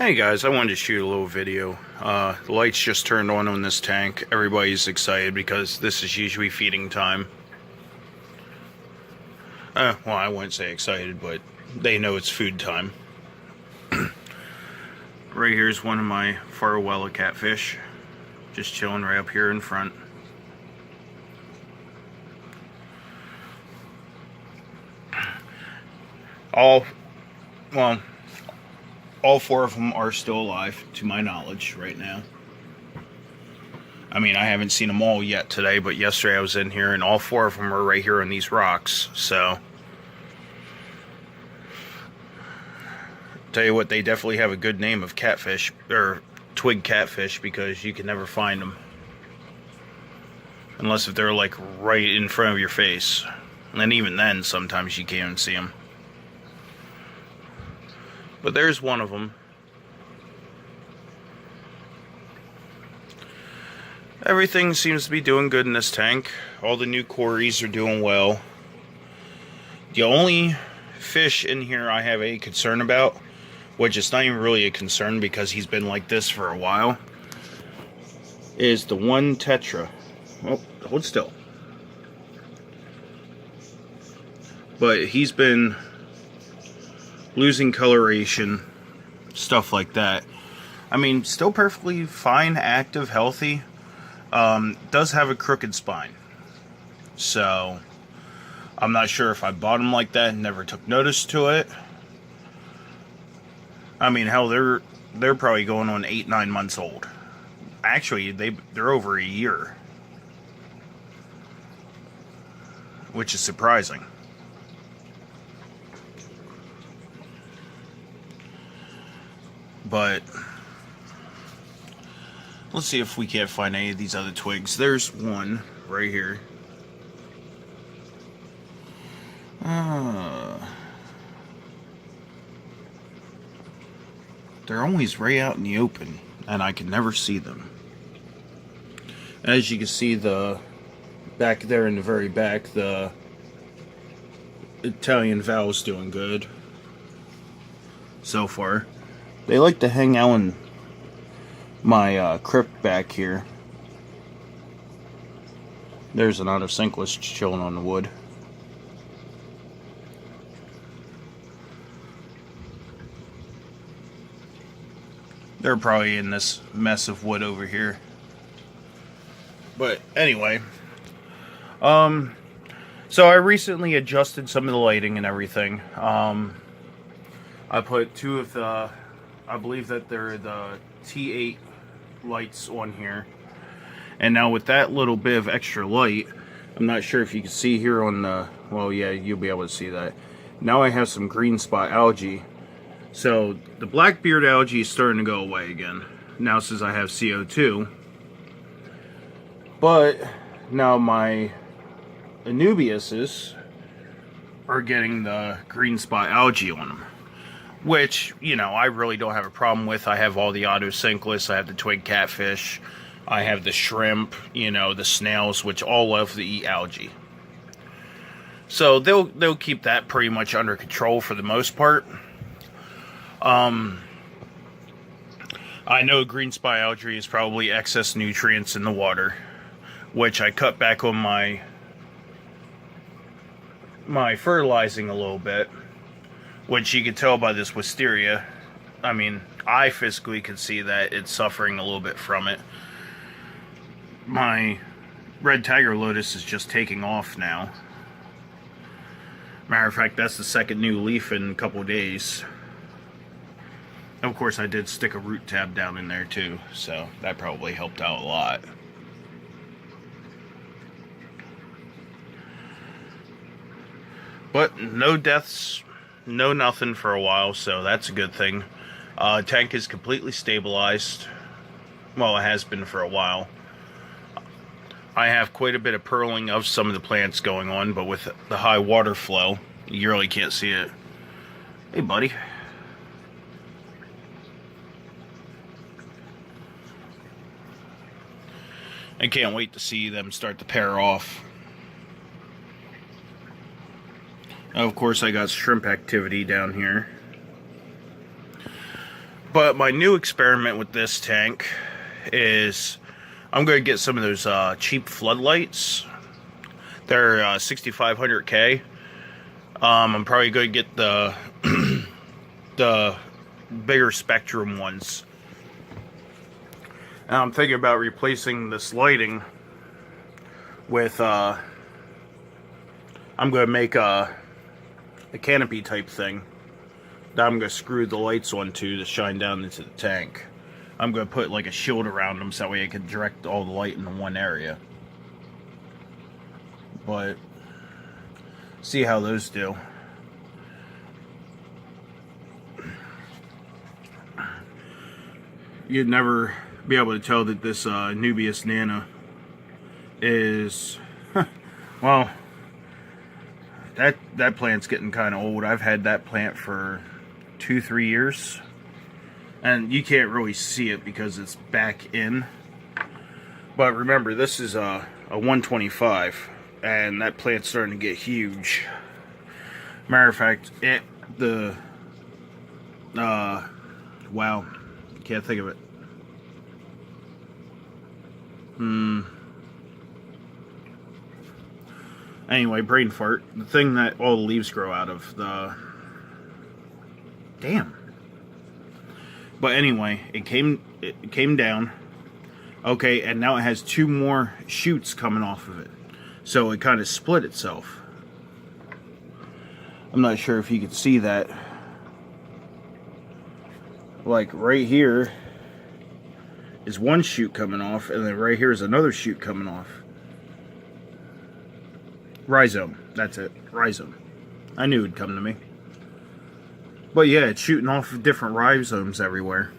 Hey guys, I wanted to shoot a little video. The lights just turned on this tank. Everybody's excited because this is usually feeding time. Well, I wouldn't say excited, but they know it's food time. Right here's one of my Farwella catfish, just chilling right up here in front. All four of them are still alive, to my knowledge, right now. I mean, I haven't seen them all yet today, but yesterday I was in here and all four of them are right here on these rocks, so. Tell you what, they definitely have a good name of catfish, or twig catfish, because you can never find them. Unless if they're like right in front of your face. And even then, sometimes you can't even see them. But there's one of them. Everything seems to be doing good in this tank. All the new quarries are doing well. The only fish in here I have a concern about, which is not even really a concern because he's been like this for a while, is the one tetra. Oh, hold still. But he's been losing coloration, stuff like that. I mean, still perfectly fine, active, healthy. Does have a crooked spine. So, I'm not sure if I bought him like that and never took notice to it. I mean, hell, they're probably going on 8-9 months old. Actually, they're over a year, which is surprising. But let's see if we can't find any of these other twigs. There's one right here. They're always right out in the open, and I can never see them. As you can see, the back there in the very back, the Italian Val's doing good so far. They like to hang out in my crypt back here. There's an Otocinclus chilling on the wood. They're probably in this mess of wood over here. But anyway, so I recently adjusted some of the lighting and everything. I put two of the, I believe that they're the T8 lights on here. And now with that little bit of extra light, I'm not sure if you can see here on the, well, yeah, you'll be able to see that. Now I have some green spot algae. So the blackbeard algae is starting to go away again now since I have CO2. But now my Anubiases are getting the green spot algae on them, which, you know, I really don't have a problem with. I have all the Otocinclus, I have the twig catfish, I have the shrimp, you know, the snails, which all love to eat algae. So they'll keep that pretty much under control for the most part. I know green spot algae is probably excess nutrients in the water, which I cut back on my fertilizing a little bit, which you can tell by this wisteria. I mean, I physically could see that it's suffering a little bit from it. My red tiger lotus is just taking off now. Matter of fact, that's the second new leaf in a couple days. Of course, I did stick a root tab down in there too, so that probably helped out a lot. But no deaths, no nothing for a while, so that's a good thing. Tank is completely stabilized. Well, it has been for a while. I have quite a bit of pearling of some of the plants going on, but with the high water flow, you really can't see it. Hey, buddy. I can't wait to see them start to pair off. Of course, I got shrimp activity down here. But my new experiment with this tank is I'm going to get some of those cheap floodlights. They're 6500K. I'm probably going to get the the bigger spectrum ones. And I'm thinking about replacing this lighting with I'm going to make a canopy type thing that I'm going to screw the lights onto to shine down into the tank. I'm going to put like a shield around them so that way I can direct all the light into one area. But see how those do. You'd never be able to tell that this Nubius Nana is well, that plant's getting kind of old. I've had that plant for 2-3 years, and you can't really see it because it's back in. But remember, this is a 125, and that plant's starting to get huge. Matter of fact, wow, can't think of it. Anyway, brain fart. The thing that all the leaves grow out of. Damn. But anyway, it came down. Okay, and now it has 2 more shoots coming off of it. So it kind of split itself. I'm not sure if you can see that. Like right here is one shoot coming off, and then right here is another shoot coming off. Rhizome, that's it, rhizome. I knew it'd come to me. But yeah, it's shooting off different rhizomes everywhere.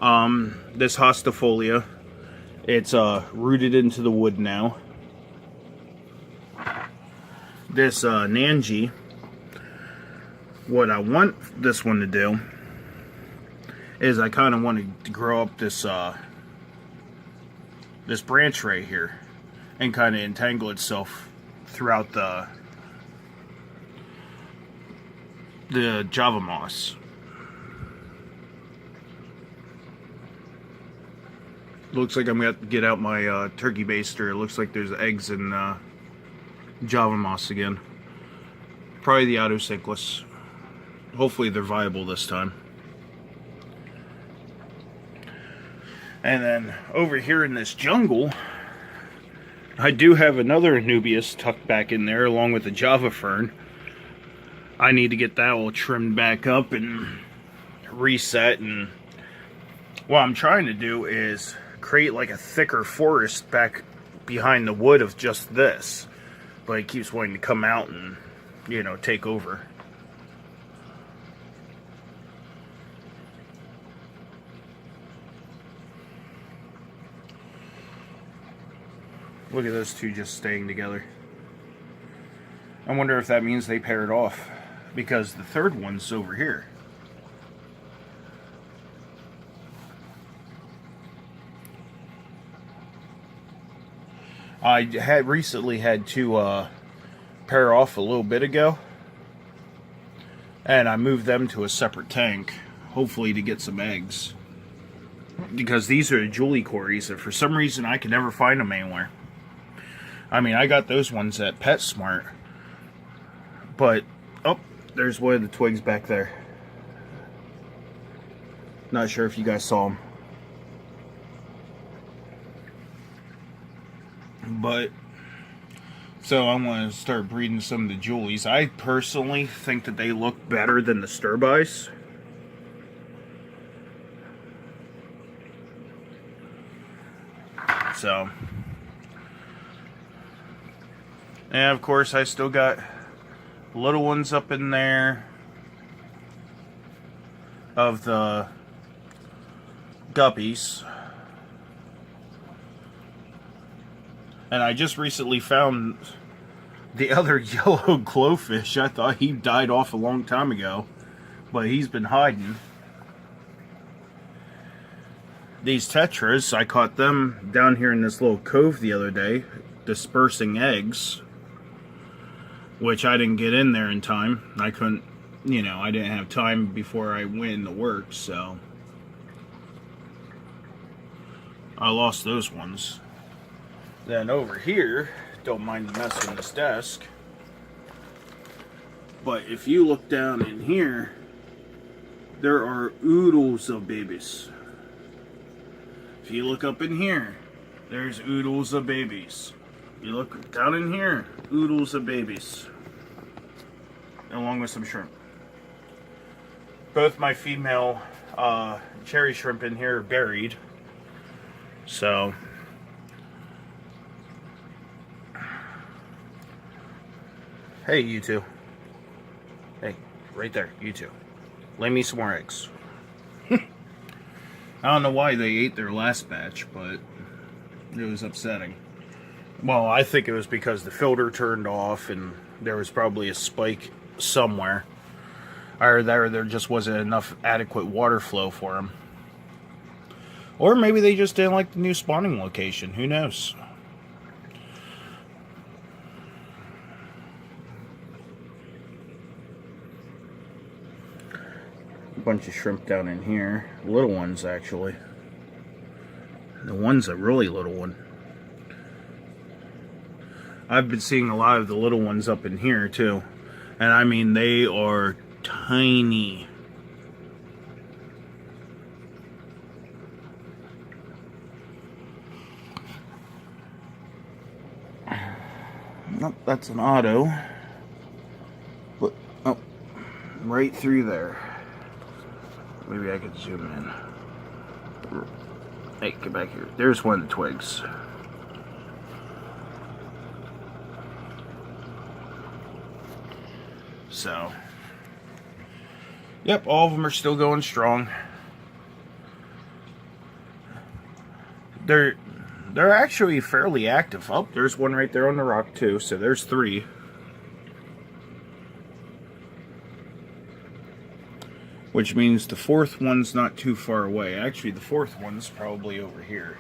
This hostifolia, it's rooted into the wood now. This Nanji, what I want this one to do is I kind of want to grow up this this branch right here and kind of entangle itself throughout the Java moss. Looks like I'm going to get out my turkey baster. It looks like there's eggs in Java moss again. Probably the Autocyclus. Hopefully they're viable this time. And then over here in this jungle, I do have another Nubius tucked back in there along with the Java fern. I need to get that all trimmed back up and reset. And what I'm trying to do is create like a thicker forest back behind the wood of just this. But it keeps wanting to come out and, you know, take over. Look at those two just staying together. I wonder if that means they paired off, because the third one's over here. I had recently had to pair off a little bit ago, and I moved them to a separate tank, hopefully to get some eggs, because these are Julie Corys, and for some reason I can never find them anywhere. I mean, I got those ones at PetSmart, but oh, there's one of the twigs back there. Not sure if you guys saw them. But, so I'm going to start breeding some of the Julies. I personally think that they look better than the Sturbis. So, and of course I still got little ones up in there of the guppies. And I just recently found the other yellow glowfish. I thought he died off a long time ago, but he's been hiding. These tetras, I caught them down here in this little cove the other day, dispersing eggs, which I didn't get in there in time. I couldn't, you know, I didn't have time before I went into work, so I lost those ones. Then over here, don't mind the mess on this desk, but if you look down in here, there are oodles of babies. If you look up in here, there's oodles of babies. You look down in here, oodles of babies, along with some shrimp. Both my female cherry shrimp in here are buried, so hey, you two. Hey, right there, you two. Lay me some more eggs. I don't know why they ate their last batch, but it was upsetting. Well, I think it was because the filter turned off and there was probably a spike somewhere. Or there just wasn't enough adequate water flow for them. Or maybe they just didn't like the new spawning location. Who knows? A bunch of shrimp down in here. Little ones, actually. The one's a really little one. I've been seeing a lot of the little ones up in here, too. And I mean, they are tiny. Nope, that's an auto. But, oh, right through there. Maybe I could zoom in. Hey, get back here. There's one of the twigs. So, yep, all of them are still going strong. They're actually fairly active. Oh, there's one right there on the rock too. So there's 3. Which means the 4th one's not too far away. Actually, the 4th one's probably over here.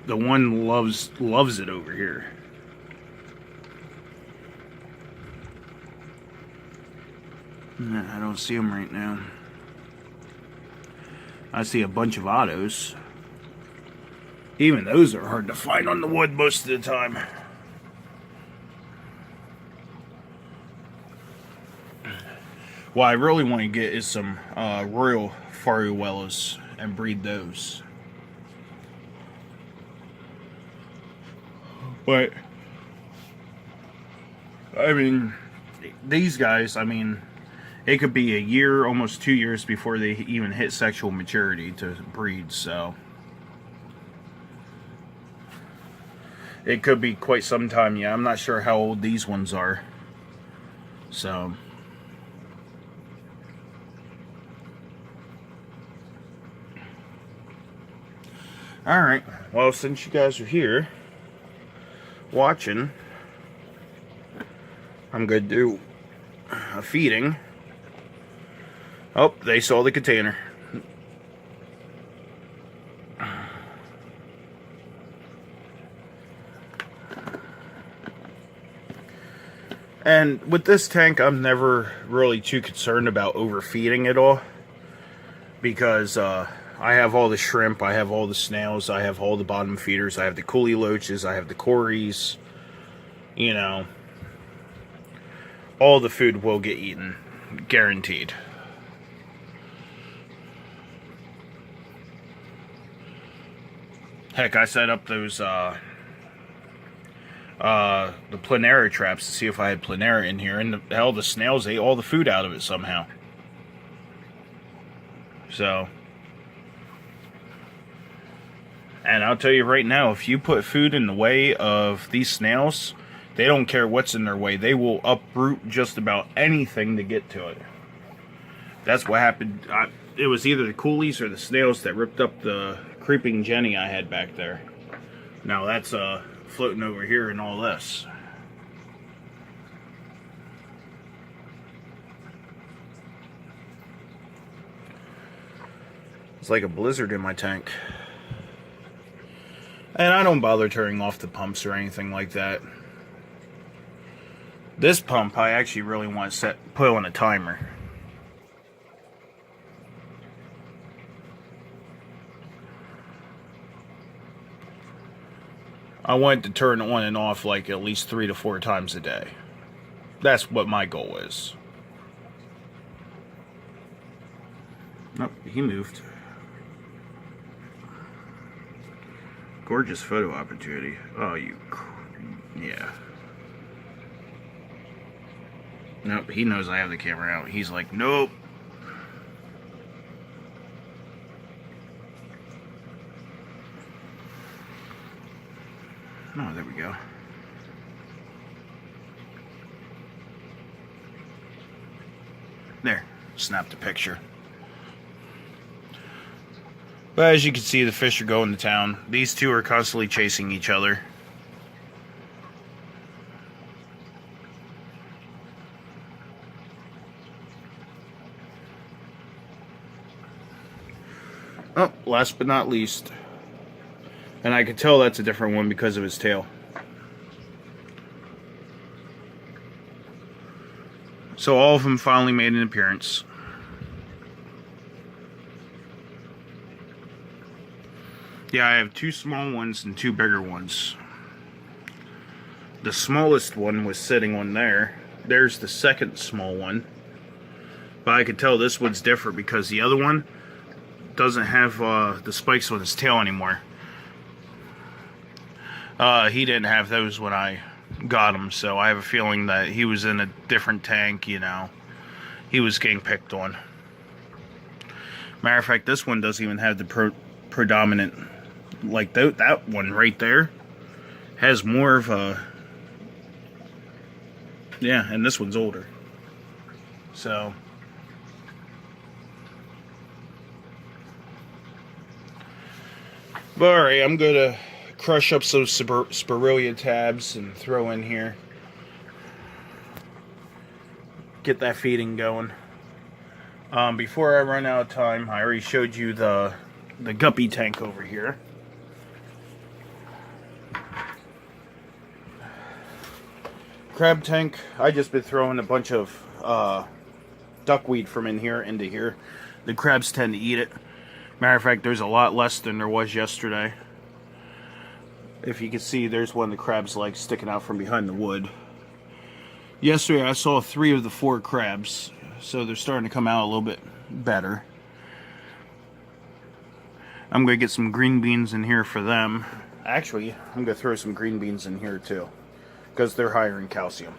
The one loves it over here. I don't see them right now. I see a bunch of autos. Even those are hard to find on the wood most of the time. What I really want to get is some Royal Faruellas and breed those. But, I mean, these guys, I mean, it could be a year, almost 2 years before they even hit sexual maturity to breed, so it could be quite some time. Yeah, I'm not sure how old these ones are. So, alright, well, since you guys are here watching, I'm going to do a feeding. Oh, they saw the container. And with this tank, I'm never really too concerned about overfeeding it all. Because I have all the shrimp, I have all the snails, I have all the bottom feeders, I have the coolie loaches, I have the cories. You know, all the food will get eaten. Guaranteed. Heck, I set up those, the Planera traps to see if I had Planera in here, and the snails ate all the food out of it somehow. So, and I'll tell you right now, if you put food in the way of these snails, they don't care what's in their way. They will uproot just about anything to get to it. That's what happened. It was either the coolies or the snails that ripped up the creeping Jenny I had back there. Now that's floating over here in all this. It's like a blizzard in my tank. And I don't bother turning off the pumps or anything like that. This pump, I actually really want to put on a timer. I want it to turn on and off like at least 3 to 4 times a day. That's what my goal is. Nope, he moved. Gorgeous photo opportunity. Oh, yeah. Nope, he knows I have the camera out. He's like, nope. Oh, there we go. There, snapped a picture. But as you can see, the fish are going to town. These two are constantly chasing each other. Oh, last but not least. And I can tell that's a different one because of his tail. So all of them finally made an appearance. Yeah, I have 2 small ones and 2 bigger ones. The smallest one was sitting on there. There's the second small one. But I could tell this one's different because the other one doesn't have the spikes on his tail anymore. He didn't have those when I got him, so I have a feeling that he was in a different tank, you know. He was getting picked on. Matter of fact, this one doesn't even have the predominant, like that one right there has more of a, yeah, and this one's older. So, but alright, I'm gonna crush up some Spirilla tabs and throw in here. Get that feeding going. Before I run out of time, I already showed you the guppy tank over here. Crab tank, I just been throwing a bunch of duckweed from in here into here. The crabs tend to eat it. Matter of fact, there's a lot less than there was yesterday. If you can see, there's one of the crab's legs sticking out from behind the wood. Yesterday I saw 3 of the 4 crabs, so they're starting to come out a little bit better. I'm going to get some green beans in here for them. Actually, I'm going to throw some green beans in here too, because they're higher in calcium.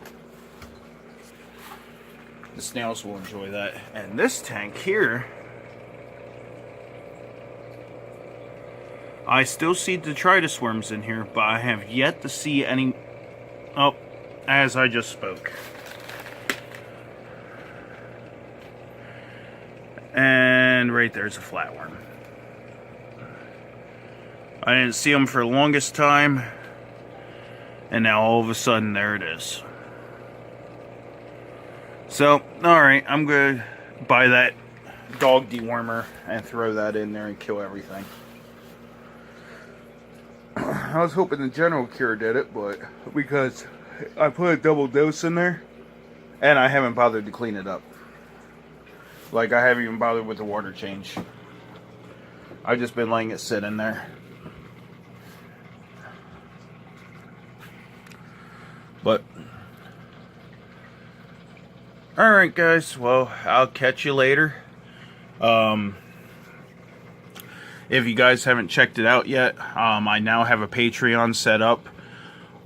The snails will enjoy that. And this tank here, I still see detritus worms in here, but I have yet to see any. Oh, as I just spoke. And right there's a flatworm. I didn't see them for the longest time, and now all of a sudden there it is. So, alright, I'm going to buy that dog dewormer and throw that in there and kill everything. I was hoping the General Cure did it, but because I put a double dose in there, and I haven't bothered to clean it up. Like, I haven't even bothered with the water change. I've just been letting it sit in there. But, alright guys, well, I'll catch you later. If you guys haven't checked it out yet, I now have a Patreon set up.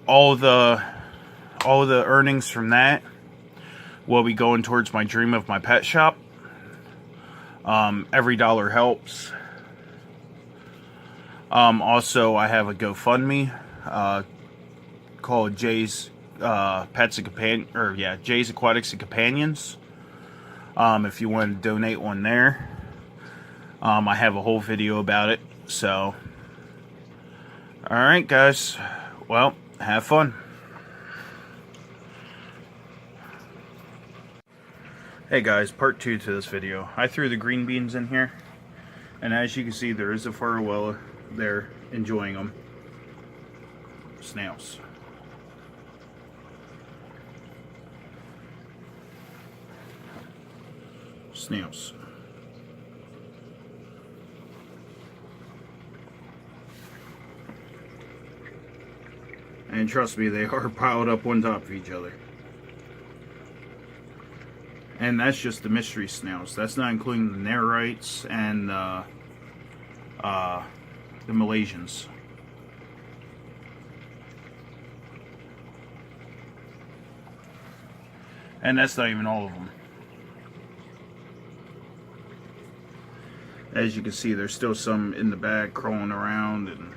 All the earnings from that will be going towards my dream of my pet shop. Every dollar helps. Also, I have a GoFundMe called Jay's Pets and Companion, or yeah, Jay's Aquatics and Companions. If you want to donate one there. I have a whole video about it, so alright guys, well, have fun. Hey guys, part 2 to this video. I threw the green beans in here, and as you can see, there is a Farwella there enjoying them. Snails. snails. And trust me, they are piled up on top of each other. And that's just the mystery snails. That's not including the Nerrites and the Malaysians. And that's not even all of them. As you can see, there's still some in the bag crawling around, and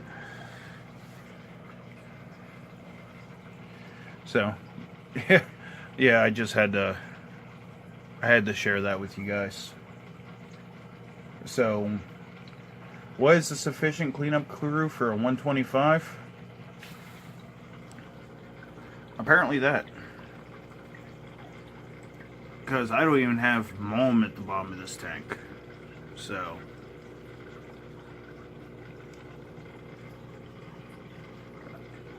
so yeah, I just had to share that with you guys. So, what is the sufficient cleanup crew for a 125? Apparently that. Because I don't even have mulm at the bottom of this tank. So,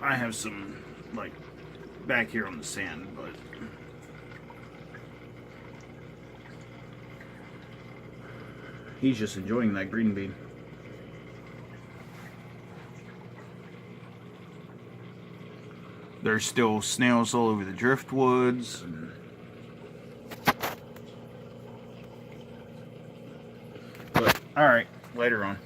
I have some, like, back here on the sand, but he's just enjoying that green bean. There's still snails all over the driftwoods. But, alright, later on.